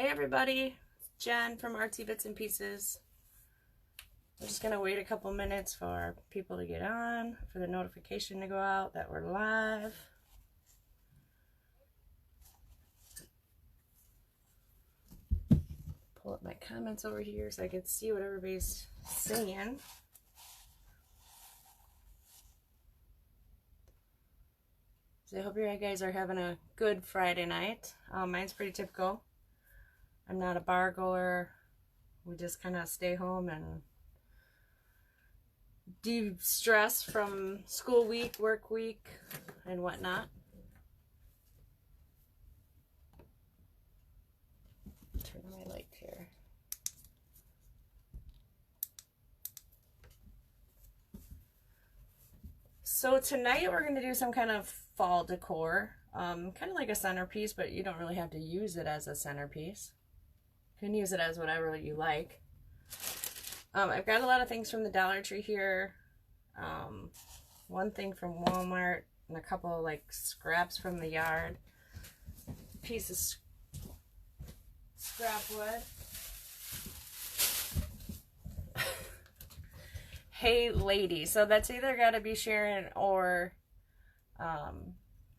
Hey everybody, it's Jen from artsy.bits.n.pieces. I'm just going to wait a couple minutes for people to get on, for the notification to go out that we're live. Pull up my comments over here so I can see what everybody's saying. So I hope you guys are having a good Friday night. Mine's pretty typical. I'm not a bar goer. We just kind of stay home and de-stress from school week, work week, and whatnot. Turn on my light here. So tonight we're going to do some kind of fall decor. Kind of like a centerpiece, but you don't really have to use it as a centerpiece. You can use it as whatever you like. I've got a lot of things from the Dollar Tree here. One thing from Walmart and a couple of like scraps from the yard. Piece of scrap wood. Hey lady, so that's either got to be Sharon or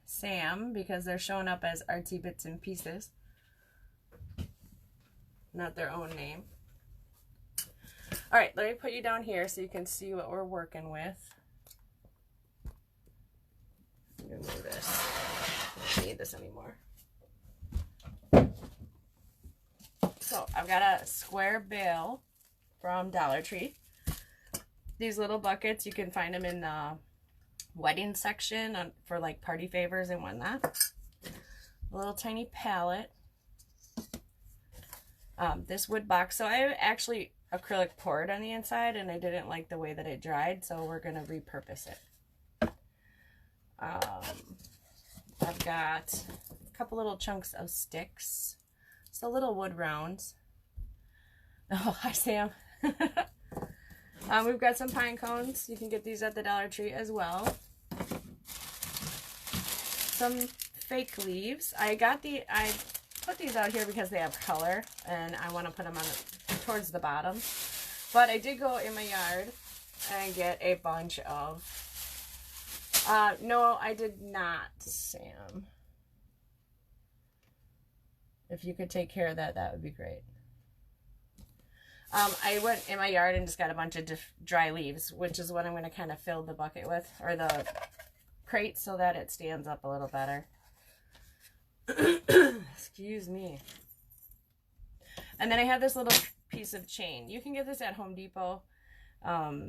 Sam, because they're showing up as artsy.bits.n.pieces, not their own name. All right, let me put you down here so you can see what we're working with. I'm gonna move this. I don't need this anymore. So I've got a square bale from Dollar Tree. These little buckets, you can find them in the wedding section for like party favors and whatnot. A little tiny palette. This wood box. So I actually acrylic poured on the inside and I didn't like the way that it dried, so we're going to repurpose it. I've got a couple little chunks of sticks. So little wood rounds. Oh, hi Sam. We've got some pine cones. You can get these at the Dollar Tree as well. Some fake leaves. I put these out here because they have color and I want to put them on towards the bottom. But I did go in my yard and get a bunch of, no, I did not, Sam. If you could take care of that, that would be great. I went in my yard and just got a bunch of dry leaves, which is what I'm going to kind of fill the bucket with, or the crate, so that it stands up a little better. Excuse me. And then I have this little piece of chain. You can get this at Home Depot.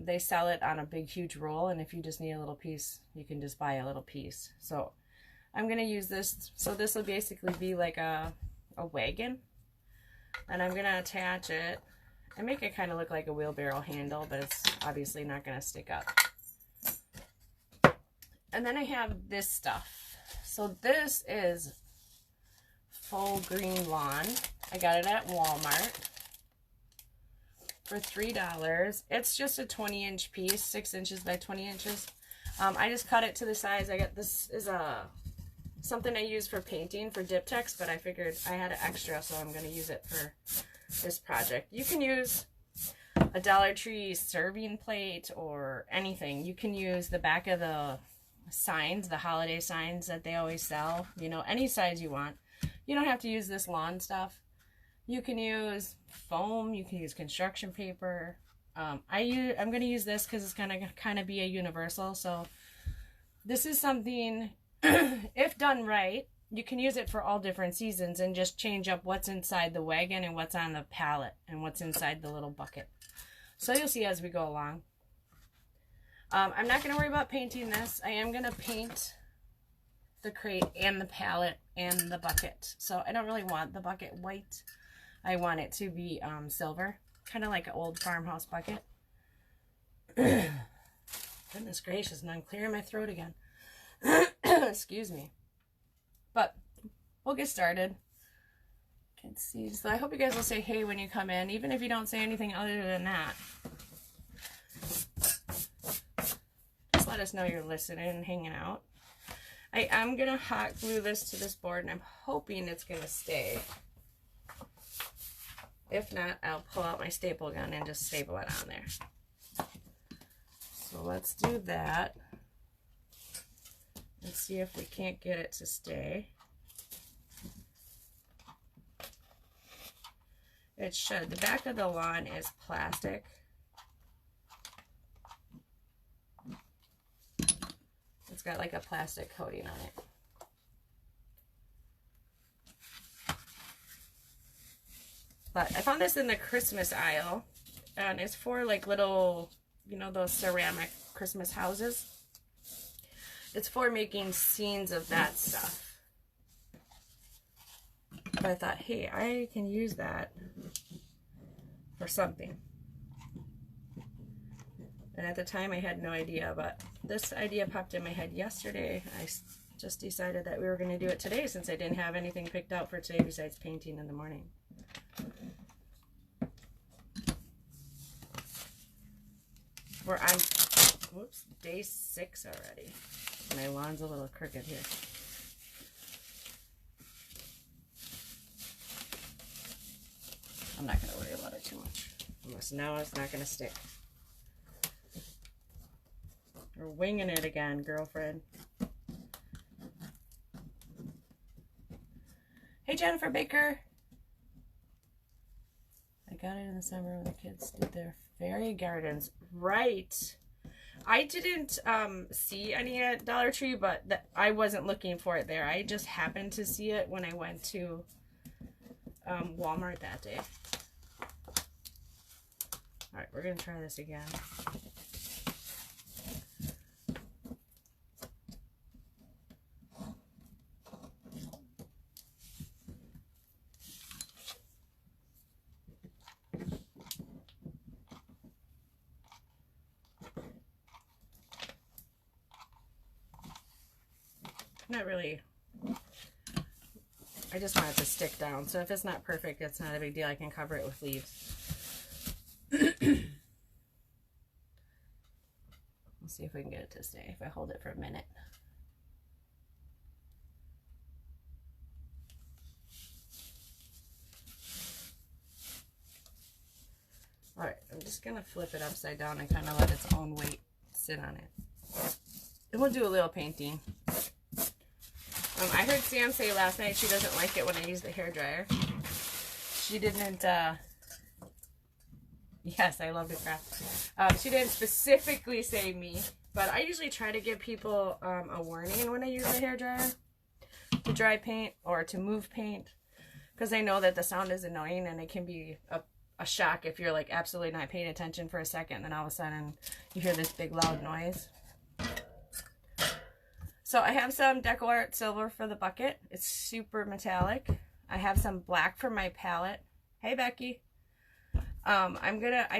They sell it on a big, huge roll, and if you just need a little piece, you can just buy a little piece. So I'm going to use this. So this will basically be like a wagon, and I'm going to attach it. I make it kind of look like a wheelbarrow handle, but it's obviously not going to stick up. And then I have this stuff. So this is full green lawn. I got it at Walmart for $3. It's just a 20-inch piece, 6 inches by 20 inches. I just cut it to the size. I got this is something I use for painting for Diptychs, but I figured I had an extra, so I'm going to use it for this project. You can use a Dollar Tree serving plate or anything. You can use the back of the signs, the holiday signs that they always sell, you know, any size you want. You don't have to use this lawn stuff. You can use foam, you can use construction paper. I'm going to use this because it's going to kind of be a universal. So this is something, if done right, you can use it for all different seasons and just change up what's inside the wagon and what's on the pallet and what's inside the little bucket. So you'll see as we go along. I'm not going to worry about painting this. I am going to paint the crate and the pallet and the bucket. So I don't really want the bucket white. I want it to be silver, kind of like an old farmhouse bucket. Goodness gracious, and I'm clearing my throat again. Excuse me. But we'll get started. Can see. So I hope you guys will say hey when you come in, even if you don't say anything other than that. Just let us know you're listening and hanging out. I am going to hot glue this to this board, and I'm hoping it's going to stay. If not, I'll pull out my staple gun and just staple it on there. So let's do that. And see if we can't get it to stay. It should. The back of the lawn is plastic. It's got like a plastic coating on it. But I found this in the Christmas aisle, and it's for like little, you know, those ceramic Christmas houses. It's for making scenes of that stuff. But I thought, hey, I can use that for something. And at the time I had no idea, but this idea popped in my head yesterday. I just decided that we were going to do it today since I didn't have anything picked out for today besides painting in the morning. We're on, whoops, day 6 already. My lawn's a little crooked here. I'm not going to worry about it too much. Unless now it's not going to stick. We're winging it again, girlfriend. Hey, Jennifer Baker. I got it in the summer when the kids did their fairy gardens. Right. I didn't see any at Dollar Tree, but I wasn't looking for it there. I just happened to see it when I went to Walmart that day. All right, we're going to try this again. Not really. I just want it to stick down. So if it's not perfect, it's not a big deal. I can cover it with leaves. Let's see if we can get it to stay if I hold it for a minute. All right, I'm just going to flip it upside down and kind of let its own weight sit on it. And we'll do a little painting. I heard Sam say last night she doesn't like it when I use the hairdryer. She didn't, yes, I love to craft. She didn't specifically say me, but I usually try to give people a warning when I use the hairdryer to dry paint or to move paint, because I know that the sound is annoying and it can be a shock if you're like absolutely not paying attention for a second and then all of a sudden you hear this big loud noise. So I have some Decor silver for the bucket. It's super metallic. I have some black for my palette. Hey, Becky. I'm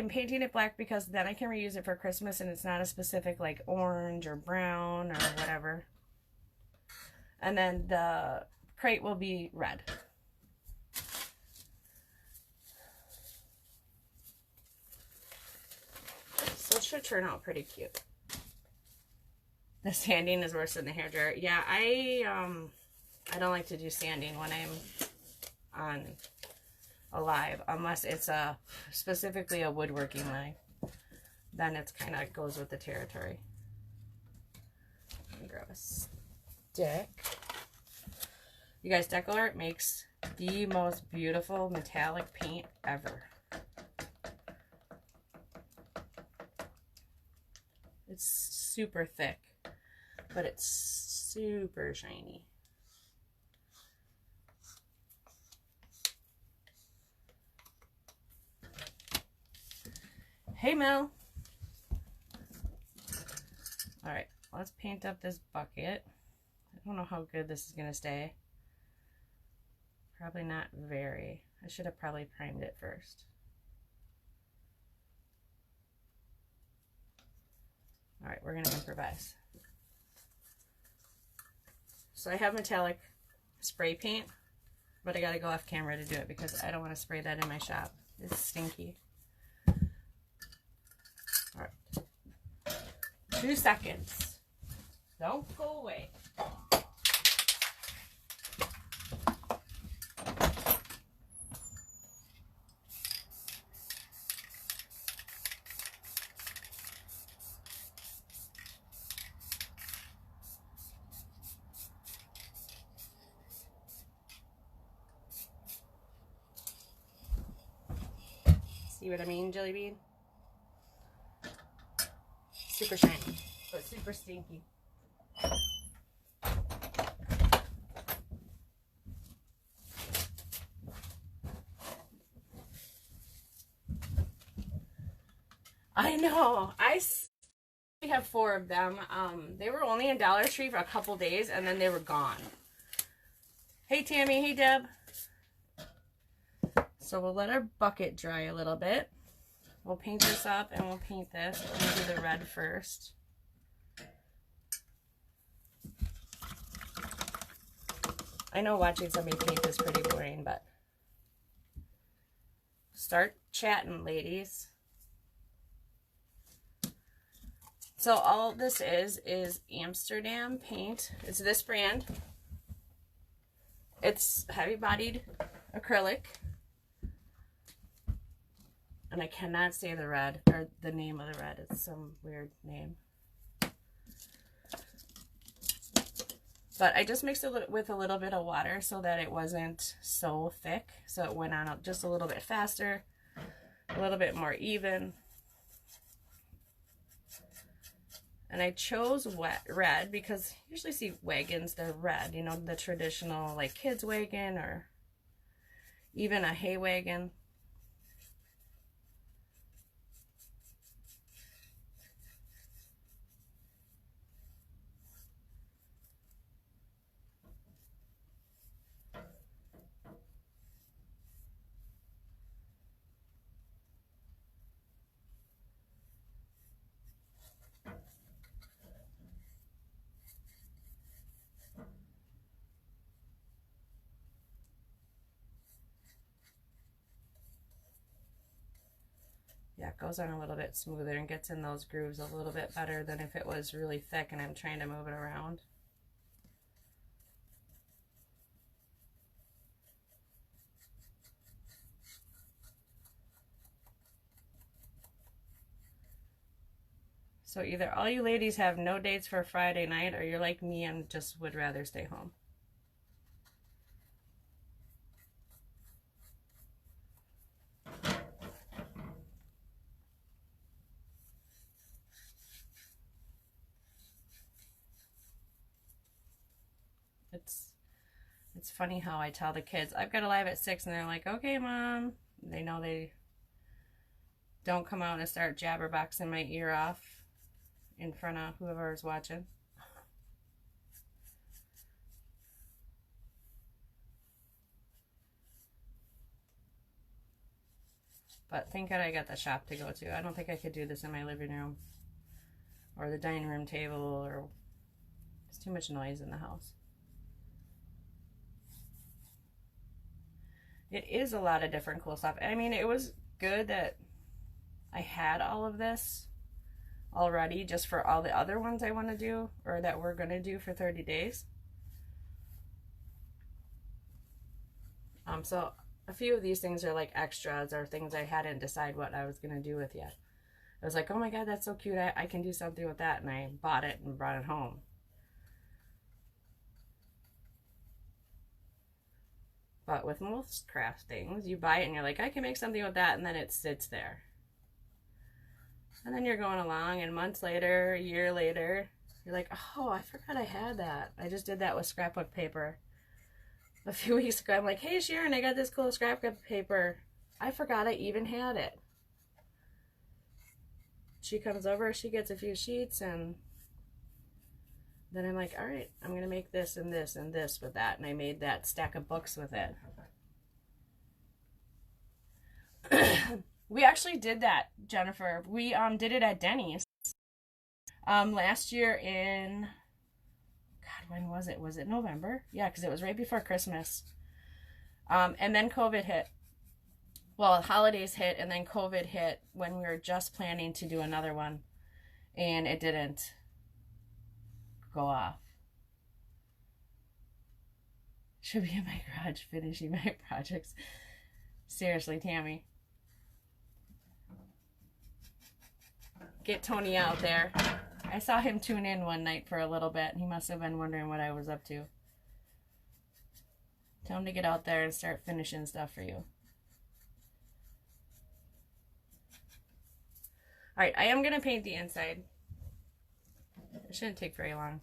painting it black because then I can reuse it for Christmas and it's not a specific like orange or brown or whatever. And then the crate will be red. So it should turn out pretty cute. The sanding is worse than the hairdryer. Yeah, I don't like to do sanding when I'm on a live, unless it's specifically a woodworking live. Then it's kind of goes with the territory. Let me grab a stick. You guys, Decor makes the most beautiful metallic paint ever. It's super thick, but it's super shiny. Hey, Mel. All right, let's paint up this bucket. I don't know how good this is going to stay. Probably not very. I should have probably primed it first. All right, we're going to improvise. So I have metallic spray paint, but I got to go off camera to do it because I don't want to spray that in my shop. It's stinky. All right. 2 seconds. Don't go away. See what I mean, Jelly Bean? Super shiny, but super stinky. I know. We have 4 of them. They were only in Dollar Tree for a couple days, and then they were gone. Hey, Tammy. Hey, Deb. So we'll let our bucket dry a little bit. We'll paint this up, and we'll paint this. We'll do the red first. I know watching somebody paint is pretty boring, but start chatting, ladies. So all this is Amsterdam paint. It's this brand. It's heavy-bodied acrylic. And I cannot say the red, or the name of the red. It's some weird name. But I just mixed it with a little bit of water so that it wasn't so thick. So it went on just a little bit faster, a little bit more even. And I chose red because you usually see wagons, they're red. You know, the traditional like kids wagon or even a hay wagon. Yeah, it goes on a little bit smoother and gets in those grooves a little bit better than if it was really thick and I'm trying to move it around. So either all you ladies have no dates for Friday night, or you're like me and just would rather stay home. It's funny how I tell the kids, I've got to live at 6, and they're like, okay, Mom. They know they don't come out and start jabberboxing my ear off in front of whoever is watching. But thank God I got the shop to go to. I don't think I could do this in my living room or the dining room table, or it's too much noise in the house. It is a lot of different cool stuff. I mean, it was good that I had all of this already just for all the other ones I want to do, or that we're going to do for 30 days. So a few of these things are like extras or things I hadn't decided what I was going to do with yet. I was like, oh my God, that's so cute. I can do something with that. And I bought it and brought it home. But with most craft things, you buy it and you're like, I can make something with that, and then it sits there. And then you're going along, and months later, a year later, you're like, oh, I forgot I had that. I just did that with scrapbook paper a few weeks ago. I'm like, hey, Sharon, I got this cool scrapbook paper. I forgot I even had it. She comes over, she gets a few sheets, and then I'm like, all right, I'm going to make this and this and this with that. And I made that stack of books with it. We actually did that, Jennifer. We did it at Denny's last year in, God, when was it? Was it November? Yeah, because it was right before Christmas. And then COVID hit. Well, holidays hit, and then COVID hit when we were just planning to do another one, and it didn't go off. Should be in my garage finishing my projects. Seriously, Tammy. Get Tony out there. I saw him tune in one night for a little bit, and he must have been wondering what I was up to. Tell him to get out there and start finishing stuff for you. Alright, I am going to paint the inside. It shouldn't take very long.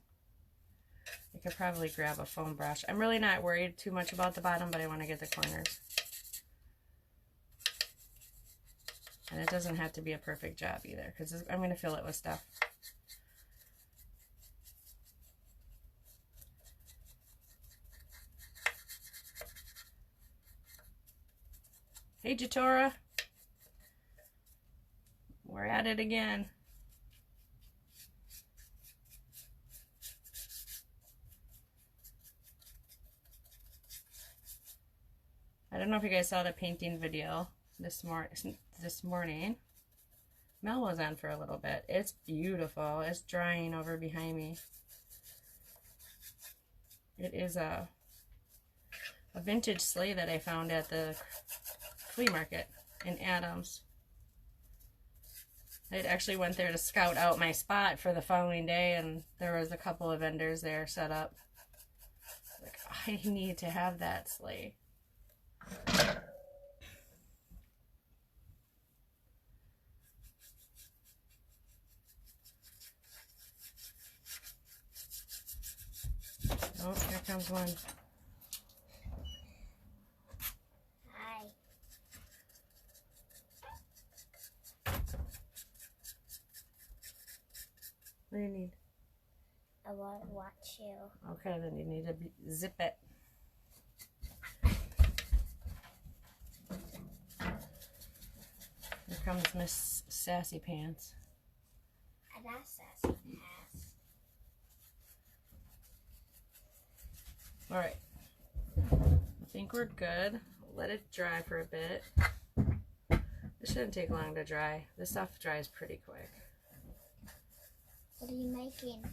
I could probably grab a foam brush. I'm really not worried too much about the bottom, but I want to get the corners. And it doesn't have to be a perfect job either, because I'm going to fill it with stuff. Hey, Jatora. We're at it again. I don't know if you guys saw the painting video this morning. Mel was on for a little bit. It's beautiful. It's drying over behind me. It is a vintage sleigh that I found at the flea market in Adams. I actually went there to scout out my spot for the following day, and there was a couple of vendors there set up. Like, I need to have that sleigh. Oh, here comes one. Hi. What do you need? I want to watch you. Okay, then you need to zip it. Here comes Miss Sassy Pants. I got sassy pants. Alright. I think we're good. Let it dry for a bit. It shouldn't take long to dry. This stuff dries pretty quick. What are you making?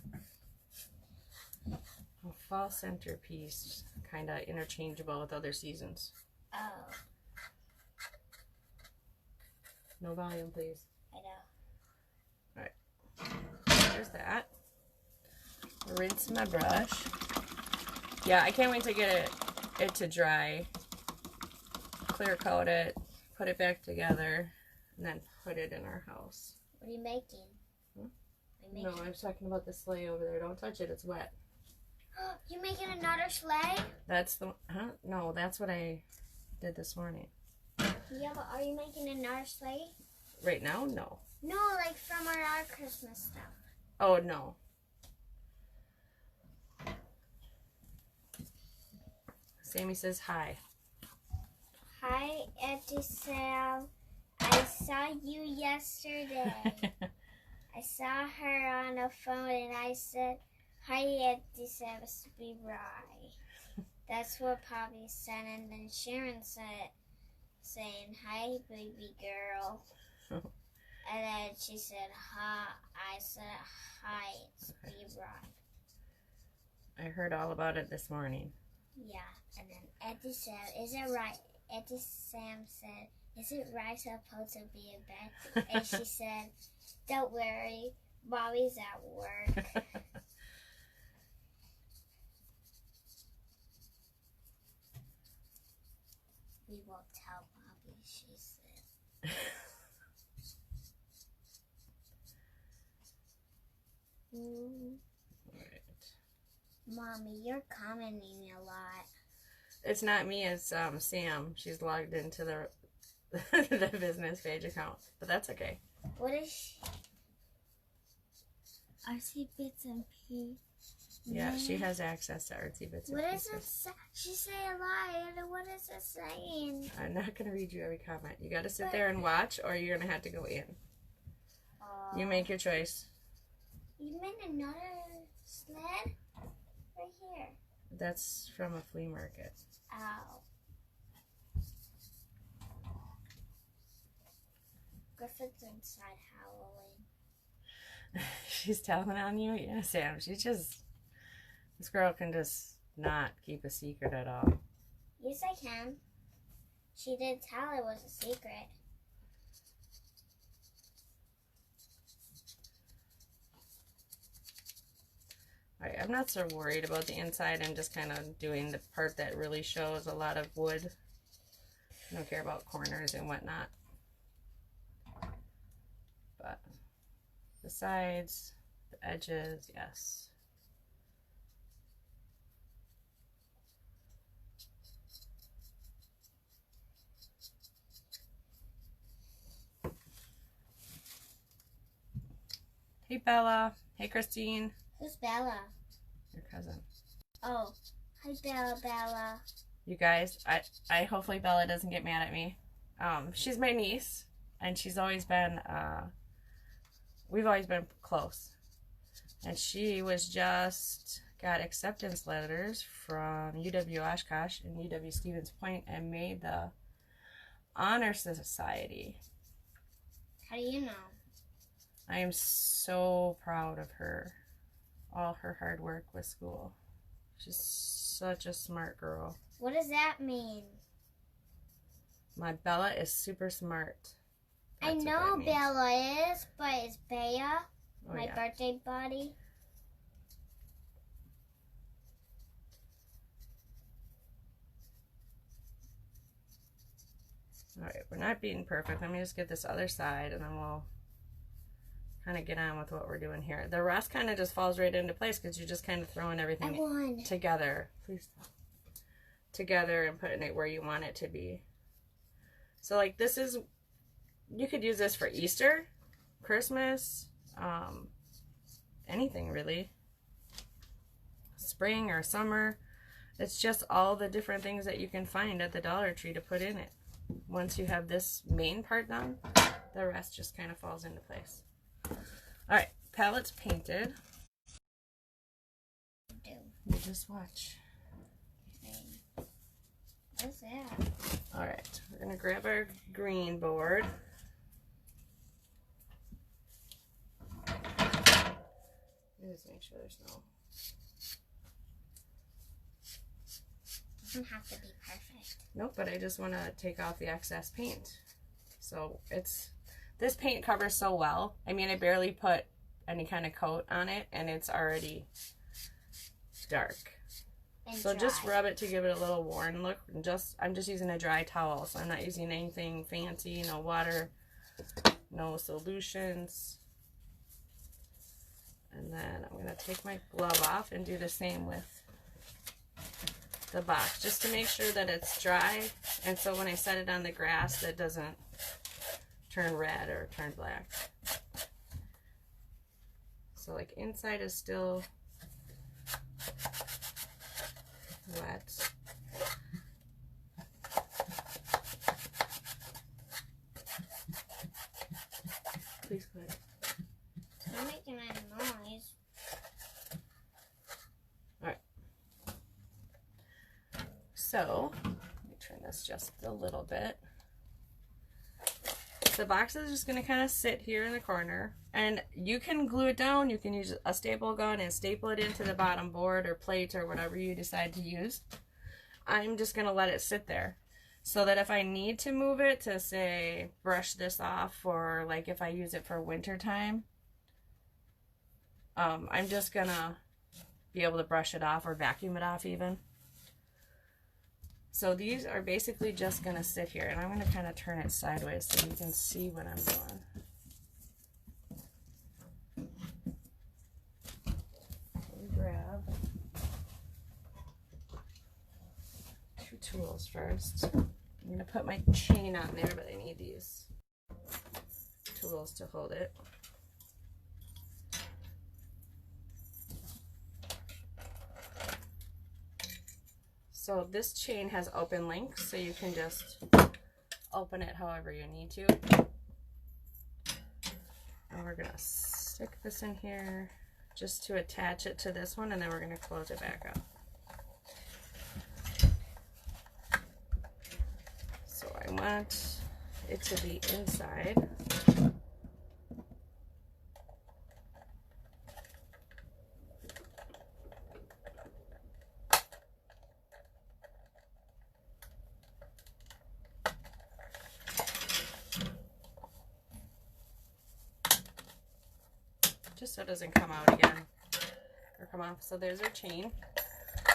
A fall centerpiece, kind of interchangeable with other seasons. Oh. No volume, please. I know. Alright. There's that. Rinse my brush. Yeah, I can't wait to get it to dry. Clear coat it, put it back together, and then put it in our house. What are you making? Hmm? What are you No, making? I was talking about the sleigh over there. Don't touch it, it's wet. You making another sleigh? That's the, huh? No, that's what I did this morning. Yeah, but are you making another sleigh? Right now? No. No, like from our Christmas stuff. Oh, no. Sammy says hi. Hi, Auntie Sam. I saw you yesterday. I saw her on the phone and I said, hi, Auntie Sam, it's be right. That's what Poppy said, and then Sharon said, saying, hi, baby girl. And then she said, hi. I said, hi, it's be right. I heard all about it this morning. Yeah, and then Auntie said, is it right? Auntie Sam said, is it right supposed to be in bed? And she said, don't worry, Mommy's at work. We won't tell Bobby, she said. Right. Mommy, you're commenting a lot. It's not me, it's Sam. She's logged into the the business page account, but that's okay. What is she? artsy.bits.n.pieces. Yeah, she has access to artsy bits and What pieces. does it say? She say a lot, and what is it saying? I'm not gonna read you every comment. You gotta sit there and watch, or you're gonna have to go in. You make your choice. You made another sled? Right here. That's from a flea market. Ow. Griffith's inside howling. She's telling on you? Yeah, Sam. This girl can just not keep a secret at all. Yes, I can. She did tell it was a secret. Alright, I'm not so worried about the inside. I'm just kind of doing the part that really shows a lot of wood. I don't care about corners and whatnot. But the sides, the edges, yes. Hey Bella. Hey Christine. Who's Bella? Your cousin. Oh, hi Bella. You guys, I hopefully Bella doesn't get mad at me. She's my niece, and she's always been, we've always been close. And she was just got acceptance letters from UW Oshkosh and UW Stevens Point and made the Honor Society. How do you know? I am so proud of her. All her hard work with school. She's such a smart girl. What does that mean? My Bella is super smart. I know Bella is, but it's Bayou, my yeah. birthday buddy. Alright, we're not being perfect. Let me just get this other side and then we'll kind of get on with what we're doing here. The rest kind of just falls right into place because you're just kind of throwing everything together. Please stop. Together and putting it where you want it to be. So like this is, you could use this for Easter, Christmas, anything really. Spring or summer. It's just all the different things that you can find at the Dollar Tree to put in it. Once you have this main part done, the rest just kind of falls into place. Alright, palette's painted. You just watch. What's that? Alright, we're going to grab our green board. Just make sure there's no... Doesn't have to be perfect. Nope, but I just want to take off the excess paint. So it's... This paint covers so well. I mean, I barely put any kind of coat on it, and it's already dark. And so dry. Just rub it to give it a little worn look. And I'm just using a dry towel, so I'm not using anything fancy, no water, no solutions. And then I'm going to take my glove off and do the same with the box, just to make sure that it's dry, and so when I set it on the grass, that doesn't turn red or turn black. So like inside is still wet. Please quit. I'm making a noise. Alright. So, let me turn this just a little bit. The box is just going to kind of sit here in the corner, and you can glue it down. You can use a staple gun and staple it into the bottom board or plate or whatever you decide to use. I'm just going to let it sit there so that if I need to move it to, say, brush this off, or like if I use it for winter time, I'm just going to be able to brush it off or vacuum it off even. So these are basically just going to sit here, and I'm going to kind of turn it sideways so you can see what I'm doing. Let me grab 2 tools first. I'm going to put my chain on there, but I need these tools to hold it. So this chain has open links, so you can just open it however you need to. And we're going to stick this in here just to attach it to this one, and then we're going to close it back up. So I want it to be inside. Just so it doesn't come out again or come off. So there's our chain,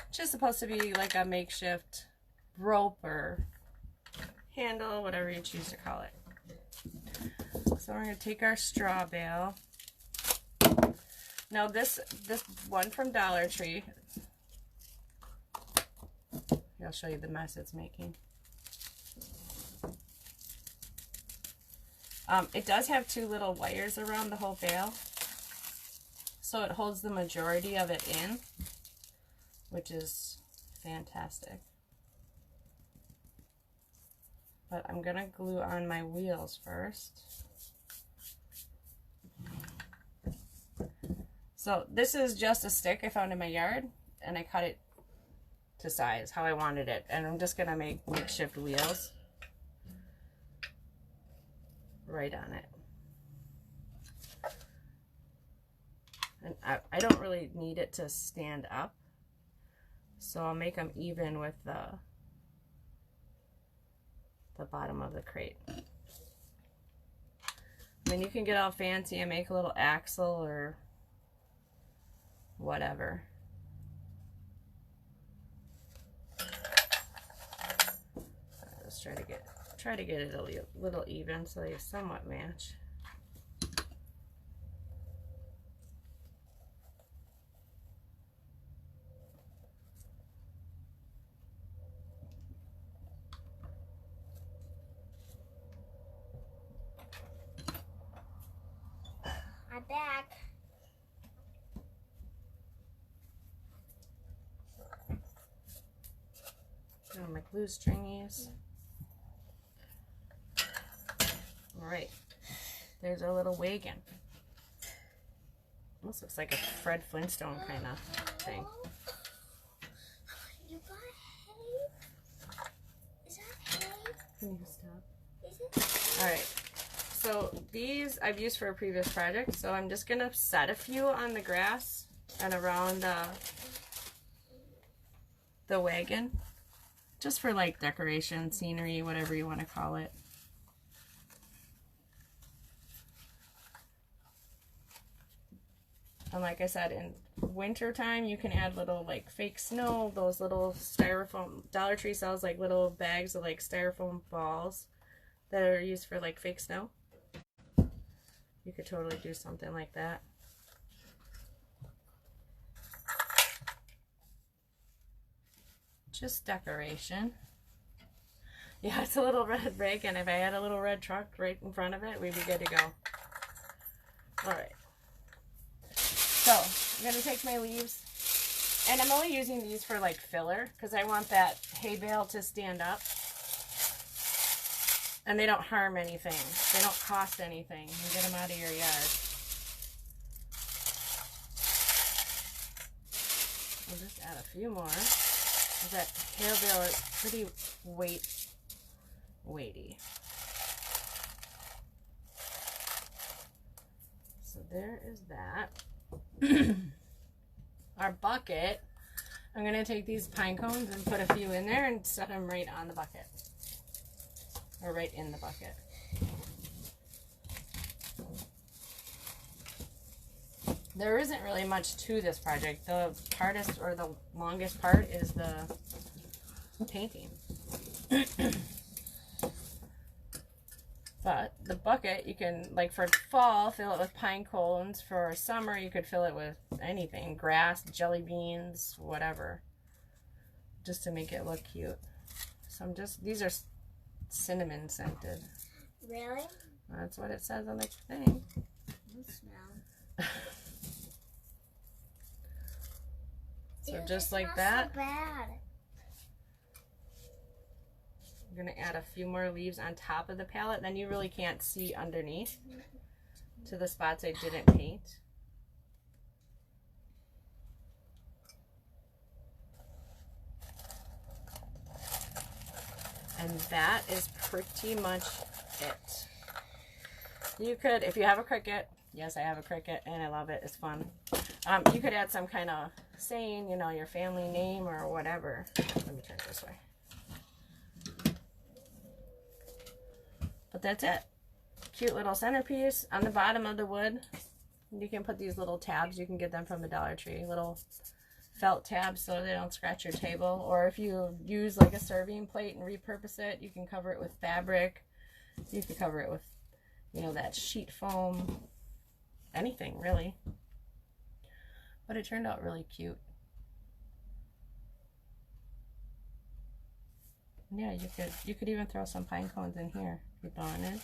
which is supposed to be like a makeshift rope or handle, whatever you choose to call it. So we're going to take our straw bale Now this one from Dollar Tree, I'll show you the mess it's making. It does have two little wires around the whole bale, so it holds the majority of it in, which is fantastic. But I'm gonna glue on my wheels first. So this is just a stick I found in my yard, and I cut it to size how I wanted it, and I'm just gonna make makeshift wheels right on it. And I don't really need it to stand up, so I'll make them even with the bottom of the crate. Then you can get all fancy and make a little axle or whatever. Let's try to get it a little even so they somewhat match. I'm back. Oh, my glue stringies. Alright, there's our little wagon. This looks like a Fred Flintstone kind of thing. You got hay? Is that hay? Can you stop? Is it? Alright, so these I've used for a previous project, so I'm just going to set a few on the grass and around the wagon, just for like decoration, scenery, whatever you want to call it. And like I said, in winter time, you can add little like fake snow, those little styrofoam. Dollar Tree sells like little bags of like styrofoam balls that are used for like fake snow. You could totally do something like that. Just decoration. Yeah, it's a little red rake, and if I had a little red truck right in front of it, we'd be good to go. Alright. So, I'm going to take my leaves, and I'm only using these for like filler, because I want that hay bale to stand up. And they don't harm anything. They don't cost anything. You get them out of your yard. I'll just add a few more. That hay bale is pretty weighty. So there is that. Our bucket, I'm going to take these pine cones and put a few in there and set them right on the bucket. Or right in the bucket. There isn't really much to this project. The hardest or the longest part is the painting. But the bucket, you can, like for fall, fill it with pine cones. For summer, you could fill it with anything. Grass, jelly beans, whatever. Just to make it look cute. So these are cinnamon scented. Really? That's what it says on the thing. You smell. So Ew, just it like smells that. So bad. I'm going to add a few more leaves on top of the palette. Then you really can't see underneath to the spots I didn't paint. And that is pretty much it. You could, if you have a Cricut, yes, I have a Cricut and I love it, it's fun. You could add some kind of saying, you know, your family name or whatever. Let me turn it this way. But that's it. Cute little centerpiece. On the bottom of the wood, you can put these little tabs. You can get them from the Dollar Tree. Little felt tabs so they don't scratch your table. Or if you use like a serving plate and repurpose it, you can cover it with fabric. You can cover it with, you know, that sheet foam. Anything, really. But it turned out really cute. Yeah, you could even throw some pine cones in here if you wanted.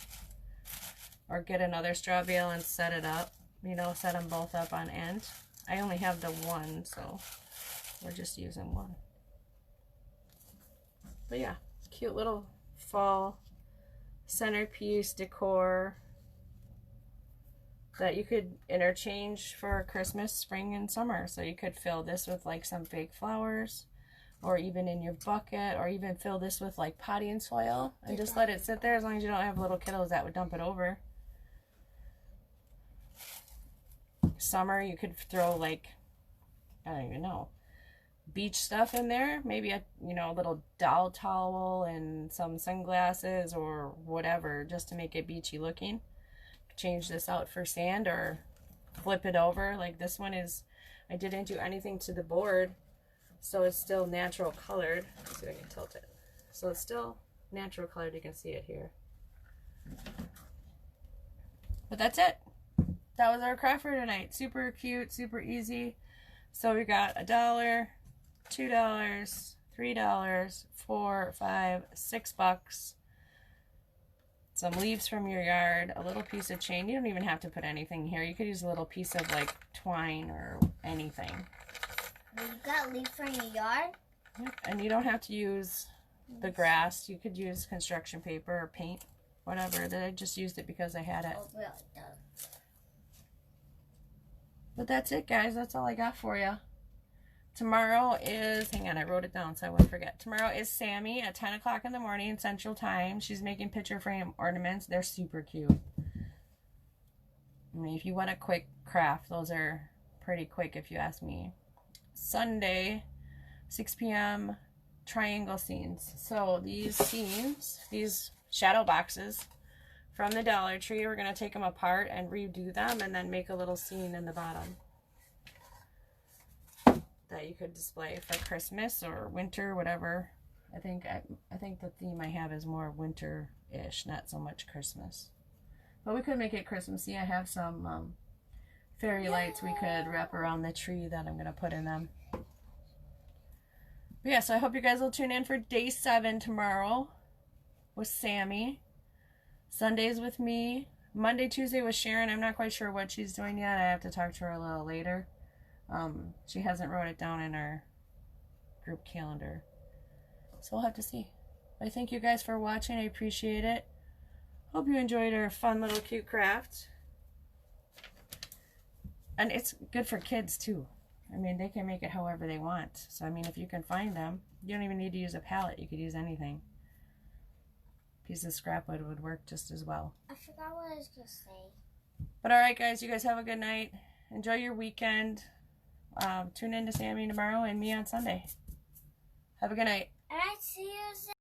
Or get another straw bale and set it up. You know, set them both up on end. I only have the one, so we're just using one. But yeah, cute little fall centerpiece decor that you could interchange for Christmas, spring, and summer. So you could fill this with like some fake flowers, or even in your bucket, or even fill this with like potting soil and just let it sit there, as long as you don't have little kiddos that would dump it over. Summer, you could throw like, I don't even know, beach stuff in there. Maybe a, you know, a little doll towel and some sunglasses or whatever, just to make it beachy looking. Change this out for sand or flip it over. Like this one is, I didn't do anything to the board, so it's still natural colored. Let's see if I can tilt it. So it's still natural colored. You can see it here. But that's it. That was our craft for tonight. Super cute, super easy. So we got $1, $2, $3, $4, $5, $6. Some leaves from your yard, a little piece of chain. You don't even have to put anything here. You could use a little piece of like twine or anything. You got leaves from your yard? Yep. And you don't have to use the grass. You could use construction paper or paint, whatever. I just used it because I had it. Oh, really? But that's it, guys. That's all I got for you. Tomorrow is, hang on, I wrote it down so I wouldn't forget. Tomorrow is Sammy at 10 o'clock in the morning, Central Time. She's making picture frame ornaments. They're super cute. I mean, if you want a quick craft, those are pretty quick if you ask me. Sunday, 6 p.m., triangle scenes. So these scenes, these shadow boxes from the Dollar Tree, we're going to take them apart and redo them and then make a little scene in the bottom that you could display for Christmas or winter, whatever. I think the theme I have is more winter-ish, not so much Christmas. But we could make it Christmassy. I have some fairy lights we could wrap around the tree that I'm going to put in them. But yeah, so I hope you guys will tune in for day 7 tomorrow with Sammy. Sundays with me. Monday, Tuesday with Sharon. I'm not quite sure what she's doing yet. I have to talk to her a little later. She hasn't wrote it down in our group calendar, so we'll have to see. I thank you guys for watching. I appreciate it. Hope you enjoyed our fun little cute craft, and it's good for kids too. I mean, they can make it however they want. So I mean, if you can find them, you don't even need to use a palette. You could use anything. Piece of scrap wood would work just as well. I forgot what I was gonna say. But all right, guys, you guys have a good night. Enjoy your weekend. Tune in to Sammy tomorrow and me on Sunday. Have a good night. Alright, see you soon.